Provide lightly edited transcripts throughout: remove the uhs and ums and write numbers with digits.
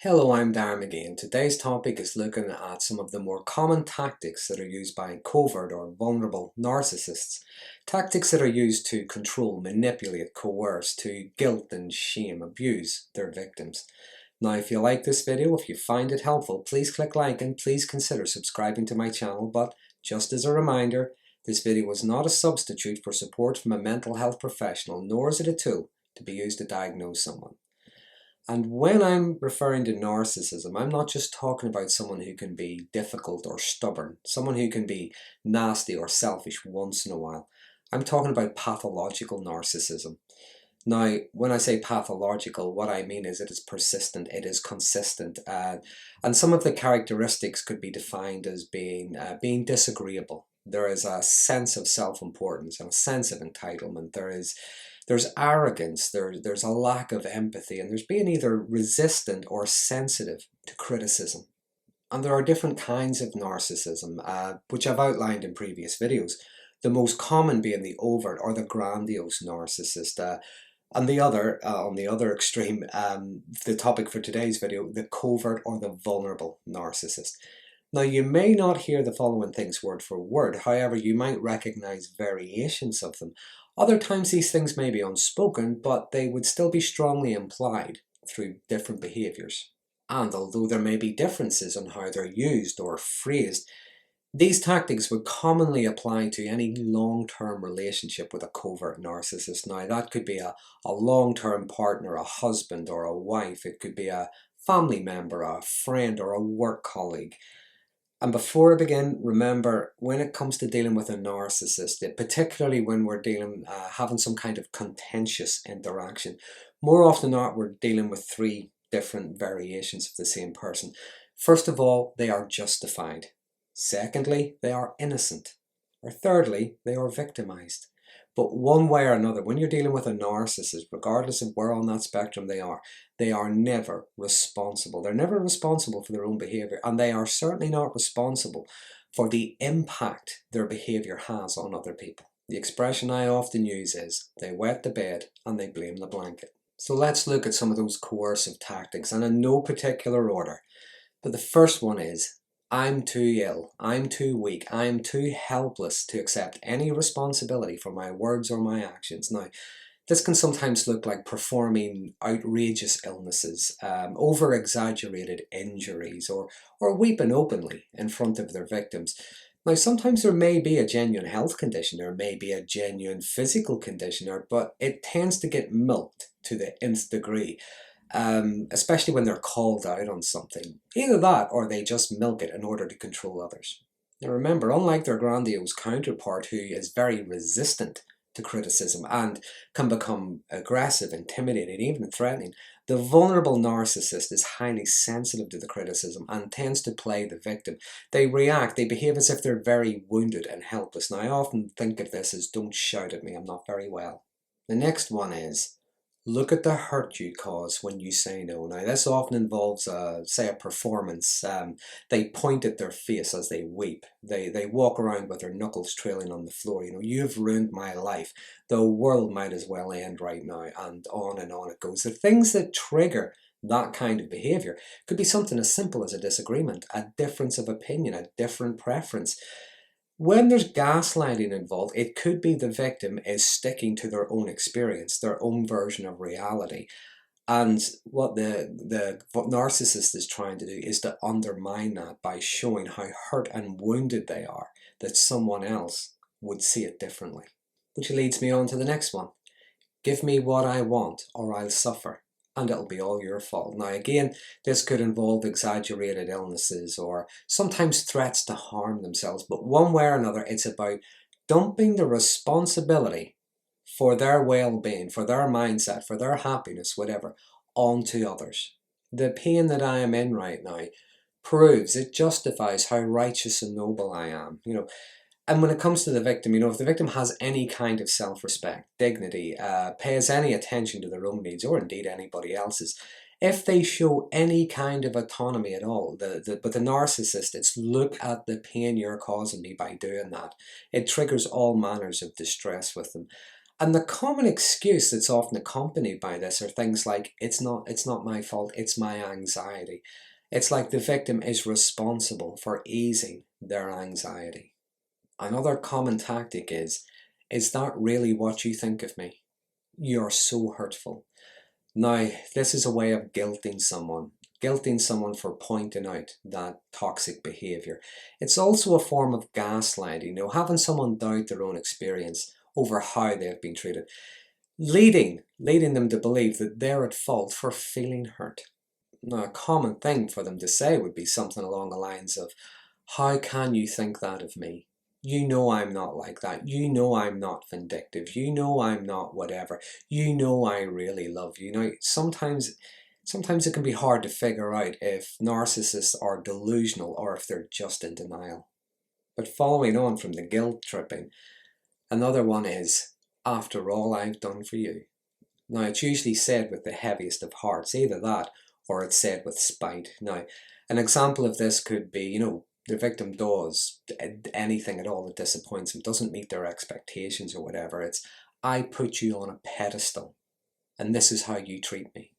Hello, I'm Darren Magee, and today's topic is looking at some of the more common tactics that are used by covert or vulnerable narcissists. Tactics that are used to control, manipulate, coerce, to guilt and shame, abuse their victims. Now, if you like this video, if you find it helpful, please click like and please consider subscribing to my channel. But just as a reminder, this video is not a substitute for support from a mental health professional, nor is it a tool to be used to diagnose someone. And when I'm referring to narcissism, I'm not just talking about someone who can be difficult or stubborn, someone who can be nasty or selfish once in a while. I'm talking about pathological narcissism. Now, when I say pathological, what I mean is it is persistent, it is consistent, and some of the characteristics could be defined as being disagreeable. There is a sense of self-importance and a sense of entitlement. There's arrogance, there's a lack of empathy, and there's being either resistant or sensitive to criticism. And there are different kinds of narcissism, which I've outlined in previous videos. The most common being the overt or the grandiose narcissist, and the other, on the other extreme, the topic for today's video, the covert or the vulnerable narcissist. Now, you may not hear the following things word for word, however, you might recognize variations of them. Other times these things may be unspoken, but they would still be strongly implied through different behaviors. And although there may be differences on how they're used or phrased, these tactics would commonly apply to any long-term relationship with a covert narcissist. Now, that could be a long-term partner, a husband or a wife. It could be a family member, a friend, or a work colleague. And before I begin, remember, when it comes to dealing with a narcissist, particularly when we're having some kind of contentious interaction, more often than not, we're dealing with three different variations of the same person. First of all, they are justified. Secondly, they are innocent. Or thirdly, they are victimized. But one way or another, when you're dealing with a narcissist, regardless of where on that spectrum they are never responsible. They're never responsible for their own behavior, and they are certainly not responsible for the impact their behavior has on other people. The expression I often use is, they wet the bed and they blame the blanket. So let's look at some of those coercive tactics, and in no particular order. But the first one is, I'm too ill, I'm too weak, I'm too helpless to accept any responsibility for my words or my actions. Now, this can sometimes look like performing outrageous illnesses, over-exaggerated injuries, or weeping openly in front of their victims. Now, sometimes there may be a genuine health condition, there may be a genuine physical condition, but it tends to get milked to the nth degree. Especially when they're called out on something. Either that or they just milk it in order to control others. Now remember, unlike their grandiose counterpart who is very resistant to criticism and can become aggressive, intimidating, even threatening, the vulnerable narcissist is highly sensitive to the criticism and tends to play the victim. They react, they behave as if they're very wounded and helpless. Now I often think of this as, don't shout at me, I'm not very well. The next one is, look at the hurt you cause when you say no. Now, this often involves, say, a performance. They point at their face as they weep. They walk around with their knuckles trailing on the floor. You know, you've ruined my life. The world might as well end right now, and on it goes. The things that trigger that kind of behavior could be something as simple as a disagreement, a difference of opinion, a different preference. When there's gaslighting involved, it could be the victim is sticking to their own experience, their own version of reality. And what the narcissist is trying to do is to undermine that by showing how hurt and wounded they are, that someone else would see it differently. Which leads me on to the next one. Give me what I want or I'll suffer, and it'll be all your fault. Now again, this could involve exaggerated illnesses or sometimes threats to harm themselves, but one way or another, it's about dumping the responsibility for their well-being, for their mindset, for their happiness, whatever, onto others. The pain that I am in right now proves, it justifies how righteous and noble I am. And when it comes to the victim, if the victim has any kind of self-respect, dignity, pays any attention to their own needs, or indeed anybody else's, if they show any kind of autonomy at all, but the narcissist, it's look at the pain you're causing me by doing that. It triggers all manners of distress with them. And the common excuse that's often accompanied by this are things like, it's not my fault, it's my anxiety. It's like the victim is responsible for easing their anxiety. Another common tactic is that really what you think of me? You're so hurtful. Now, this is a way of guilting someone for pointing out that toxic behavior. It's also a form of gaslighting, having someone doubt their own experience over how they've been treated, leading them to believe that they're at fault for feeling hurt. Now, a common thing for them to say would be something along the lines of, how can you think that of me? You know I'm not like that. You know I'm not vindictive. You know I'm not whatever. You know I really love you. Now, sometimes it can be hard to figure out if narcissists are delusional or if they're just in denial. But following on from the guilt tripping, another one is, after all I've done for you. Now, it's usually said with the heaviest of hearts, either that or it's said with spite. Now, an example of this could be, the victim does anything at all that disappoints them, doesn't meet their expectations or whatever. It's, I put you on a pedestal and this is how you treat me.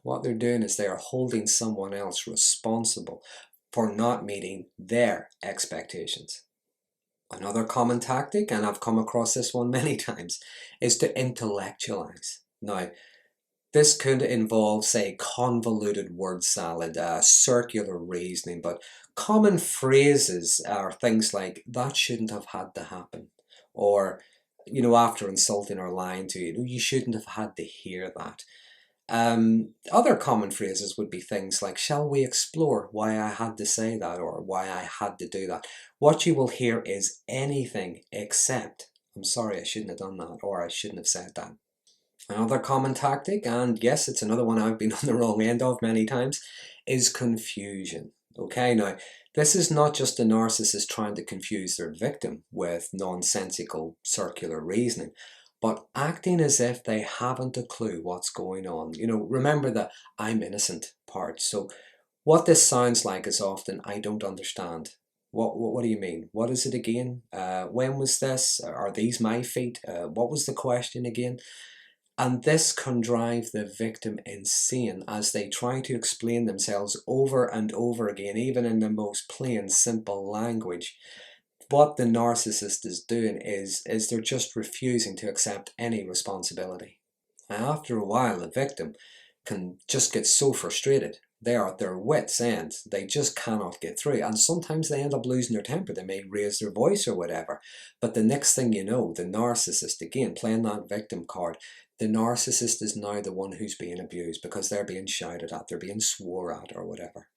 What they're doing is they are holding someone else responsible for not meeting their expectations. Another common tactic, and I've come across this one many times, is to intellectualize. Now, this could involve, say, convoluted word salad, circular reasoning, but common phrases are things like, that shouldn't have had to happen. Or, after insulting or lying to you, you shouldn't have had to hear that. Other common phrases would be things like, shall we explore why I had to say that or why I had to do that? What you will hear is anything except, I'm sorry, I shouldn't have done that, or I shouldn't have said that. Another common tactic, and yes, it's another one I've been on the wrong end of many times, is confusion. Okay, now, this is not just a narcissist trying to confuse their victim with nonsensical circular reasoning, but acting as if they haven't a clue what's going on. Remember the I'm innocent part. So what this sounds like is often, I don't understand. What do you mean? What is it again? When was this? Are these my feet? What was the question again? And this can drive the victim insane as they try to explain themselves over and over again, even in the most plain, simple language. What the narcissist is doing is they're just refusing to accept any responsibility. And after a while, the victim can just get so frustrated. They are at their wits' end. They just cannot get through. And sometimes they end up losing their temper. They may raise their voice or whatever. But the next thing you know, the narcissist, again, playing that victim card, the narcissist is now the one who's being abused because they're being shouted at, they're being swore at or whatever.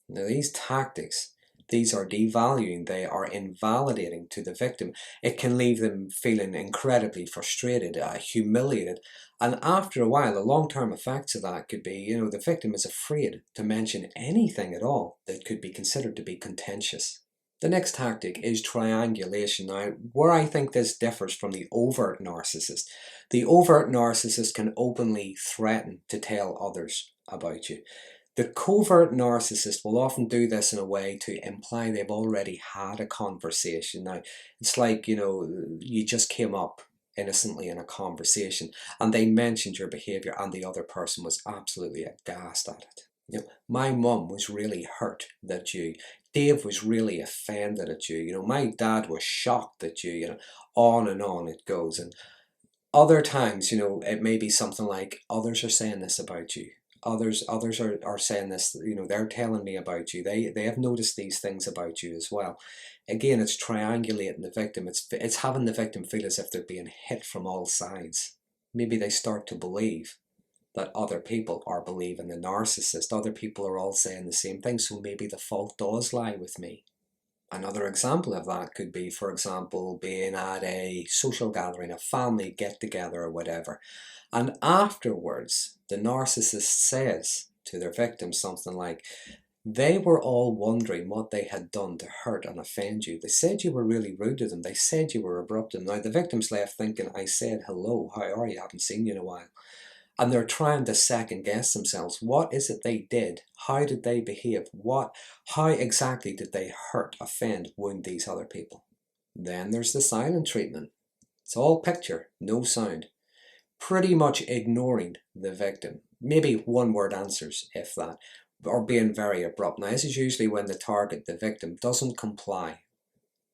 Now, these tactics, these are devaluing, they are invalidating to the victim. It can leave them feeling incredibly frustrated, humiliated, and after a while, the long-term effects of that could be, the victim is afraid to mention anything at all that could be considered to be contentious. The next tactic is triangulation. Now, where I think this differs from the overt narcissist, the overt narcissist can openly threaten to tell others about you. The covert narcissist will often do this in a way to imply they've already had a conversation. Now, it's like, you just came up innocently in a conversation and they mentioned your behavior and the other person was absolutely aghast at it. My mum was really hurt that Dave was really offended at you. My dad was shocked at you. On and on it goes. And other times, it may be something like, others are saying this about you. Others are saying this, they're telling me about you. They have noticed these things about you as well. Again, it's triangulating the victim. It's having the victim feel as if they're being hit from all sides. Maybe they start to believe that other people are believing the narcissist. Other people are all saying the same thing, so maybe the fault does lie with me. Another example of that could be, for example, being at a social gathering, a family get-together or whatever, and afterwards the narcissist says to their victim something like, they were all wondering what they had done to hurt and offend you. They said you were really rude to them. They said you were abrupt. And now the victim's left thinking, I said hello, how are you? I haven't seen you in a while. And they're trying to second guess themselves. What is it they did? How did they behave? How exactly did they hurt, offend, wound these other people? Then there's the silent treatment. It's all picture, no sound. Pretty much ignoring the victim. Maybe one-word answers, if that, or being very abrupt. Now, this is usually when the target, the victim, doesn't comply,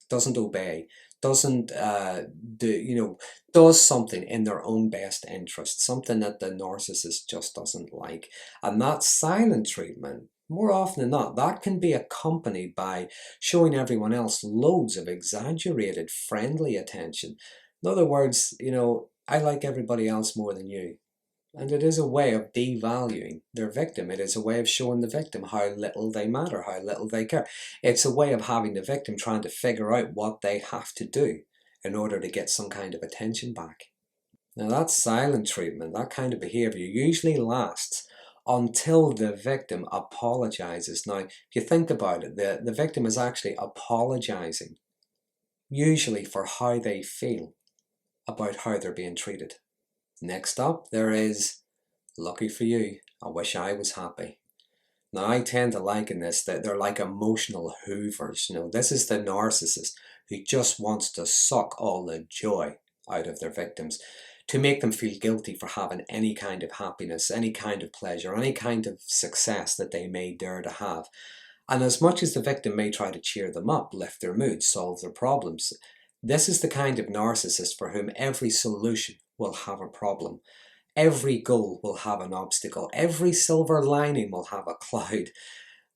doesn't obey, doesn't does something in their own best interest, something that the narcissist just doesn't like. And that silent treatment, more often than not, that can be accompanied by showing everyone else loads of exaggerated friendly attention. In other words, I like everybody else more than you. And it is a way of devaluing their victim. It is a way of showing the victim how little they matter, how little they care. It's a way of having the victim trying to figure out what they have to do in order to get some kind of attention back. Now that silent treatment, that kind of behavior usually lasts until the victim apologizes. Now, if you think about it, the victim is actually apologizing, usually for how they feel about how they're being treated. Next up, there is, lucky for you, I wish I was happy. Now, I tend to liken this, that they're like emotional hoovers. This is the narcissist who just wants to suck all the joy out of their victims, to make them feel guilty for having any kind of happiness, any kind of pleasure, any kind of success that they may dare to have. And as much as the victim may try to cheer them up, lift their mood, solve their problems, this is the kind of narcissist for whom every solution will have a problem. Every goal will have an obstacle. Every silver lining will have a cloud.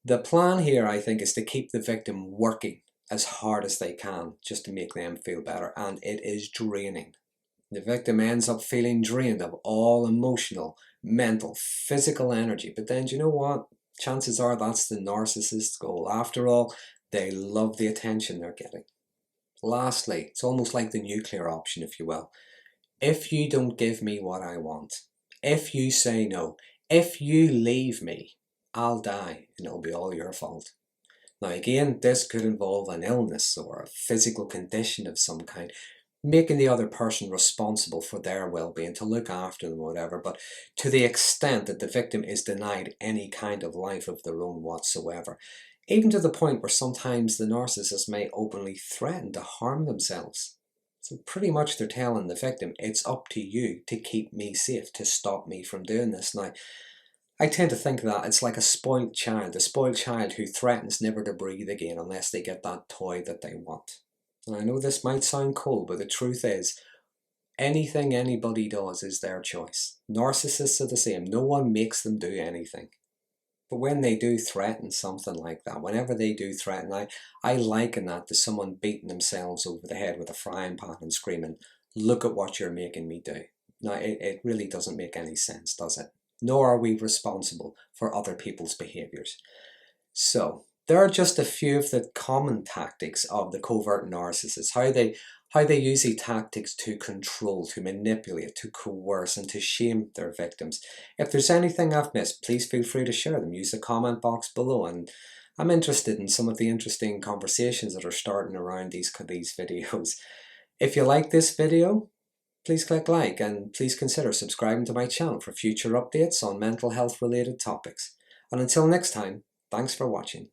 The plan here, I think, is to keep the victim working as hard as they can just to make them feel better. And it is draining. The victim ends up feeling drained of all emotional, mental, physical energy. But then, you know what? Chances are that's the narcissist's goal. After all, they love the attention they're getting. Lastly, it's almost like the nuclear option, if you will. If you don't give me what I want, if you say no, if you leave me, I'll die and it'll be all your fault. Now again, this could involve an illness or a physical condition of some kind, making the other person responsible for their well-being, to look after them or whatever, but to the extent that the victim is denied any kind of life of their own whatsoever. Even to the point where sometimes the narcissist may openly threaten to harm themselves. So pretty much they're telling the victim, it's up to you to keep me safe, to stop me from doing this. Now, I tend to think that it's like a spoiled child who threatens never to breathe again unless they get that toy that they want. And I know this might sound cold, but the truth is, anything anybody does is their choice. Narcissists are the same. No one makes them do anything. But when they do threaten something like that, whenever they do threaten, I liken that to someone beating themselves over the head with a frying pan and screaming, look at what you're making me do. Now, it really doesn't make any sense, does it? Nor are we responsible for other people's behaviors. So, there are just a few of the common tactics of the covert narcissists, how they use these tactics to control, to manipulate, to coerce, and to shame their victims. If there's anything I've missed, please feel free to share them. Use the comment box below, and I'm interested in some of the interesting conversations that are starting around these videos. If you like this video, please click like, and please consider subscribing to my channel for future updates on mental health related topics. And until next time, thanks for watching.